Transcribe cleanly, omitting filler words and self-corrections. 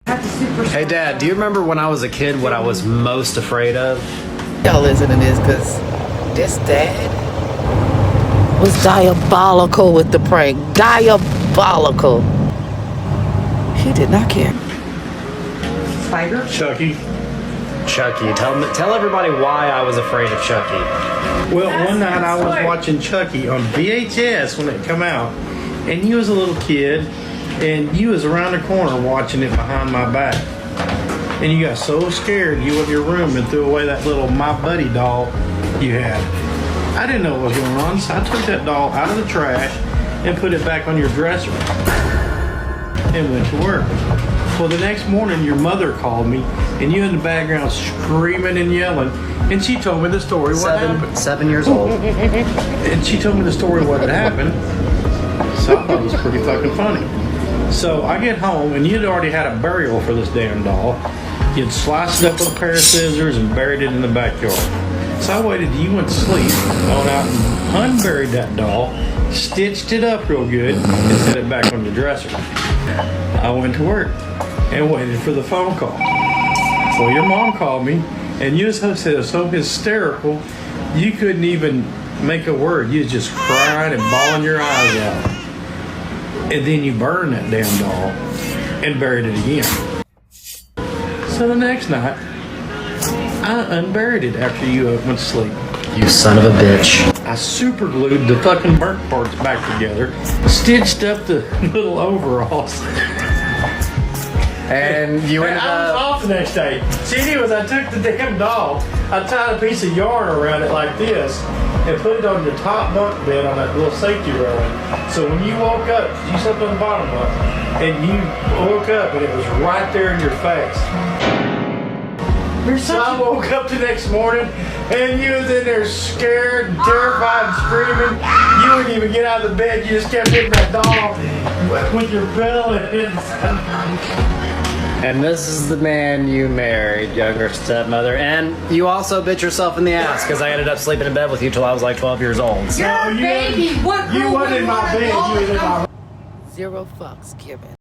Hey Dad, do you remember when I was a kid what I was most afraid of? Y'all listen to this, because this dad was diabolical with the prank. Diabolical. He did not care. Spider? Chucky. Chucky. Tell everybody why I was afraid of Chucky. Well, one night I was watching Chucky on VHS when it come out, and you was a little kid, and you was around the corner watching it behind my back. And you got so scared you went in your room and threw away that little My Buddy doll you had. I didn't know what was going on, so I took that doll out of the trash and put it back on your dresser and went to work. Well, the next morning your mother called me, and you in the background screaming and yelling, and she told me the story what happened. 7 years old. And she told me the story what had happened, so I thought it was pretty fucking funny. So I get home, and you'd already had a burial for this damn doll. You'd sliced it up with a pair of scissors and buried it in the backyard. So I waited till you went to sleep, went out and unburied that doll, stitched it up real good, and set it back on your dresser. I went to work and waited for the phone call. Well, your mom called me, and you was so hysterical, you couldn't even make a word. You was just crying and bawling your eyes out. And then you burned that damn doll and buried it again. So the next night, I unburied it after you went to sleep. You son of a bitch. I super glued the fucking burnt parts back together, stitched up the little overalls. And you ended I was up... off the next day. See, anyways, I took the damn doll, I tied a piece of yarn around it like this, and put it on your top bunk bed on that little safety railing. So when you woke up, you slept on the bottom bunk, and you woke up and it was right there in your face. So I woke up the next morning and you was in there scared and terrified and screaming. You wouldn't even get out of the bed. You just kept hitting that doll with your belly. And this is the man you married, younger stepmother. And you also bit yourself in the ass because I ended up sleeping in bed with you till I was like 12 years old. You're a baby. What You wasn't in my bed. You was in my 0 fucks given.